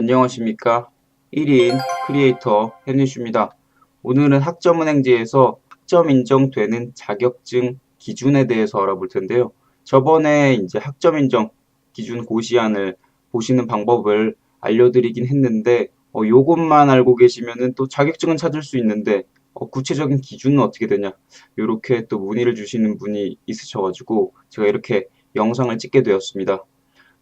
안녕하십니까. 1인 크리에이터 henry슈입니다. 오늘은 학점은행제에서 학점 인정되는 자격증 기준에 대해서 알아볼 텐데요. 저번에 이제 학점 인정 기준 고시안을 보시는 방법을 알려드리긴 했는데, 요것만 알고 계시면은 또 자격증은 찾을 수 있는데, 구체적인 기준은 어떻게 되냐? 이렇게 또 문의를 주시는 분이 있으셔가지고, 제가 이렇게 영상을 찍게 되었습니다.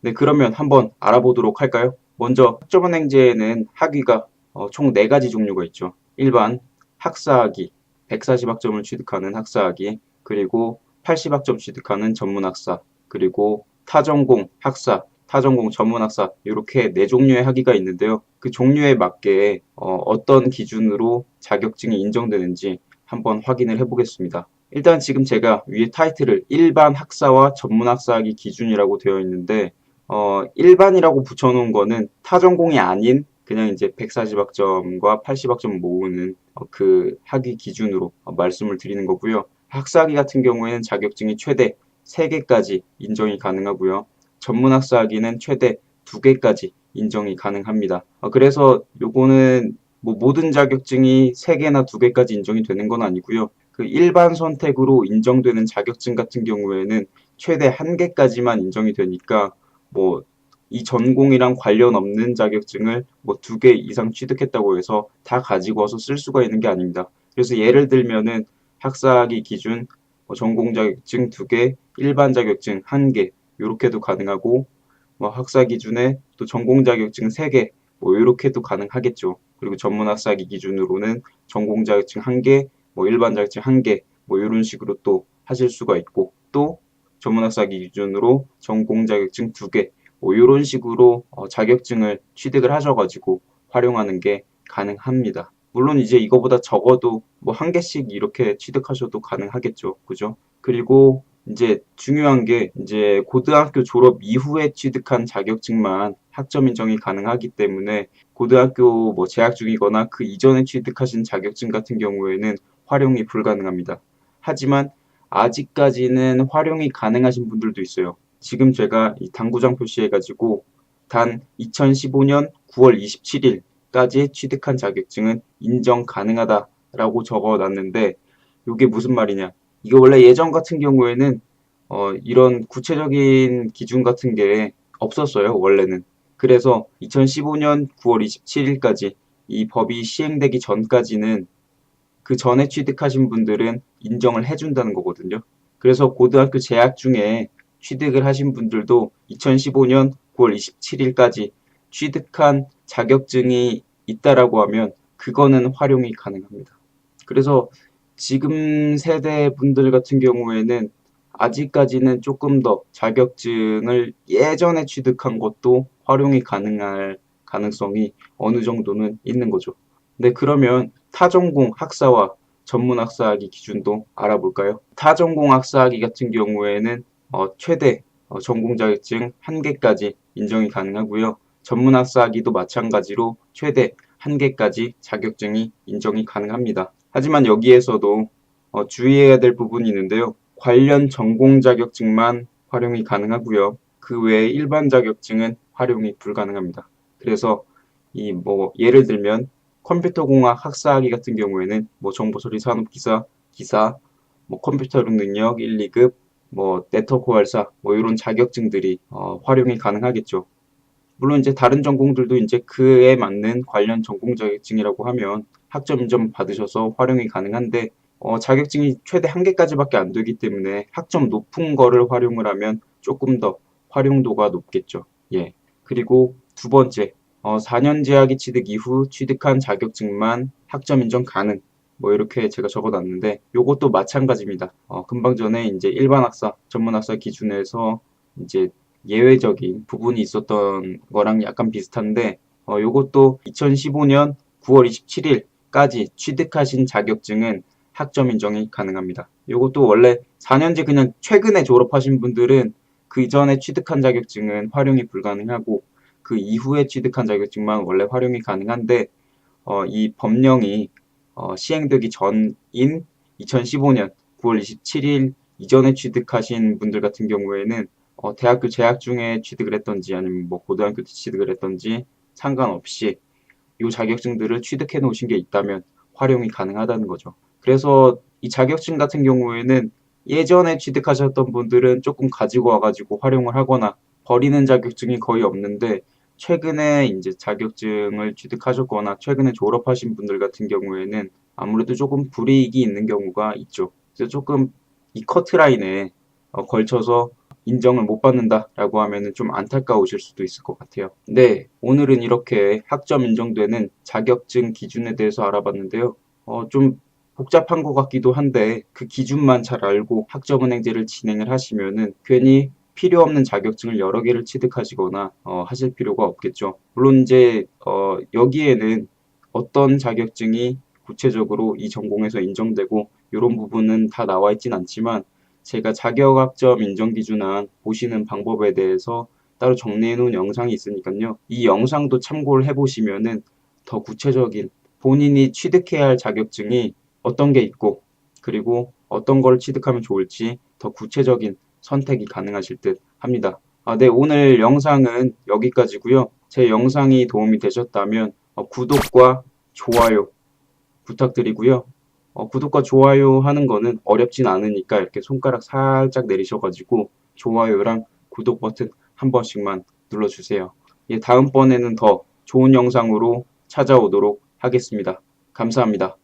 네, 그러면 한번 알아보도록 할까요? 먼저 학점은행제에는 학위가 총 4가지 종류가 있죠. 일반 학사학위, 140학점을 취득하는 학사학위, 그리고 80학점 취득하는 전문학사, 그리고 타전공 학사, 타전공 전문학사 이렇게 4종류의 학위가 있는데요. 그 종류에 맞게 어떤 기준으로 자격증이 인정되는지 한번 확인을 해보겠습니다. 일단 지금 제가 위에 타이틀을 일반 학사와 전문학사학위 기준이라고 되어 있는데 일반이라고 붙여놓은 거는 타전공이 아닌 그냥 이제 140학점과 80학점 모으는 그 학위 기준으로 말씀을 드리는 거고요. 학사학위 같은 경우에는 자격증이 최대 3개까지 인정이 가능하고요. 전문학사학위는 최대 2개까지 인정이 가능합니다. 그래서 요거는 뭐 모든 자격증이 3개나 2개까지 인정이 되는 건 아니고요. 그 일반 선택으로 인정되는 자격증 같은 경우에는 최대 1개까지만 인정이 되니까 뭐 이 전공이랑 관련 없는 자격증을 뭐 2개 이상 취득했다고 해서 다 가지고 와서 쓸 수가 있는 게 아닙니다. 그래서 예를 들면은 학사학위 기준 전공 자격증 2개, 일반 자격증 1개 요렇게도 가능하고 뭐 학사 기준에 또 전공 자격증 3개 뭐 요렇게도 가능하겠죠. 그리고 전문 학사학위 기준으로는 전공 자격증 1개, 뭐 일반 자격증 1개 뭐 요런 식으로 또 하실 수가 있고 또 전문학사학위 기준으로 전공 자격증 2개 뭐 이런 식으로 자격증을 취득을 하셔가지고 활용하는 게 가능합니다. 물론 이제 이거보다 적어도 뭐 1개씩 이렇게 취득하셔도 가능하겠죠. 그죠? 그리고 이제 중요한 게 이제 고등학교 졸업 이후에 취득한 자격증만 학점 인정이 가능하기 때문에 고등학교 뭐 재학 중이거나 그 이전에 취득하신 자격증 같은 경우에는 활용이 불가능합니다. 하지만 아직까지는 활용이 가능하신 분들도 있어요. 지금 제가 이 당구장 표시해가지고 단 2015년 9월 27일까지 취득한 자격증은 인정 가능하다라고 적어놨는데 이게 무슨 말이냐? 이거 원래 예전 같은 경우에는 이런 구체적인 기준 같은 게 없었어요, 원래는. 그래서 2015년 9월 27일까지 이 법이 시행되기 전까지는 그 전에 취득하신 분들은 인정을 해준다는 거거든요. 그래서 고등학교 재학 중에 취득을 하신 분들도 2015년 9월 27일까지 취득한 자격증이 있다라고 하면 그거는 활용이 가능합니다. 그래서 지금 세대 분들 같은 경우에는 아직까지는 조금 더 자격증을 예전에 취득한 것도 활용이 가능할 가능성이 어느 정도는 있는 거죠. 네, 그러면 타전공 학사와 전문 학사학위 기준도 알아볼까요? 타전공 학사학위 같은 경우에는 최대 전공 자격증 1개까지 인정이 가능하고요. 전문 학사학위도 마찬가지로 최대 1개까지 자격증이 인정이 가능합니다. 하지만 여기에서도 주의해야 될 부분이 있는데요. 관련 전공 자격증만 활용이 가능하고요. 그 외에 일반 자격증은 활용이 불가능합니다. 그래서 이 뭐 예를 들면 컴퓨터공학 학사학위 같은 경우에는 뭐 정보처리 산업기사, 기사, 뭐 컴퓨터 능력 1, 2급, 뭐 네트워크 활사 뭐 이런 자격증들이 활용이 가능하겠죠. 물론 이제 다른 전공들도 이제 그에 맞는 관련 전공 자격증이라고 하면 학점 인정 받으셔서 활용이 가능한데 자격증이 최대 1개까지밖에 안 되기 때문에 학점 높은 거를 활용을 하면 조금 더 활용도가 높겠죠. 예. 그리고 두 번째, 4년 제학위 취득 이후 취득한 자격증만 학점 인정 가능. 뭐 이렇게 제가 적어놨는데 요것도 마찬가지입니다. 금방 전에 이제 일반 학사, 전문 학사 기준에서 이제 예외적인 부분이 있었던 거랑 약간 비슷한데 요것도 2015년 9월 27일까지 취득하신 자격증은 학점 인정이 가능합니다. 요것도 원래 4년제 그냥 최근에 졸업하신 분들은 그 이전에 취득한 자격증은 활용이 불가능하고 그 이후에 취득한 자격증만 원래 활용이 가능한데 이 법령이 시행되기 전인 2015년 9월 27일 이전에 취득하신 분들 같은 경우에는 대학교 재학 중에 취득을 했던지 아니면 뭐 고등학교 때 취득을 했던지 상관없이 이 자격증들을 취득해 놓으신 게 있다면 활용이 가능하다는 거죠. 그래서 이 자격증 같은 경우에는 예전에 취득하셨던 분들은 조금 가지고 와가지고 활용을 하거나 버리는 자격증이 거의 없는데 최근에 이제 자격증을 취득하셨거나 최근에 졸업하신 분들 같은 경우에는 아무래도 조금 불이익이 있는 경우가 있죠. 그래서 조금 이 커트라인에 걸쳐서 인정을 못 받는다라고 하면은 좀 안타까우실 수도 있을 것 같아요. 네, 오늘은 이렇게 학점 인정되는 자격증 기준에 대해서 알아봤는데요. 좀 복잡한 것 같기도 한데 그 기준만 잘 알고 학점은행제를 진행을 하시면은 괜히 필요 없는 자격증을 여러 개를 취득하시거나 하실 필요가 없겠죠. 물론 이제 여기에는 어떤 자격증이 구체적으로 이 전공에서 인정되고 이런 부분은 다 나와 있진 않지만 제가 자격학점 인정기준안 보시는 방법에 대해서 따로 정리해 놓은 영상이 있으니까요. 이 영상도 참고를 해보시면은 더 구체적인 본인이 취득해야 할 자격증이 어떤 게 있고 그리고 어떤 걸 취득하면 좋을지 더 구체적인 선택이 가능하실 듯 합니다. 네, 오늘 영상은 여기까지고요. 제 영상이 도움이 되셨다면 구독과 좋아요 부탁드리고요. 구독과 좋아요 하는 거는 어렵진 않으니까 이렇게 손가락 살짝 내리셔가지고 좋아요랑 구독 버튼 한 번씩만 눌러주세요. 예, 다음번에는 더 좋은 영상으로 찾아오도록 하겠습니다. 감사합니다.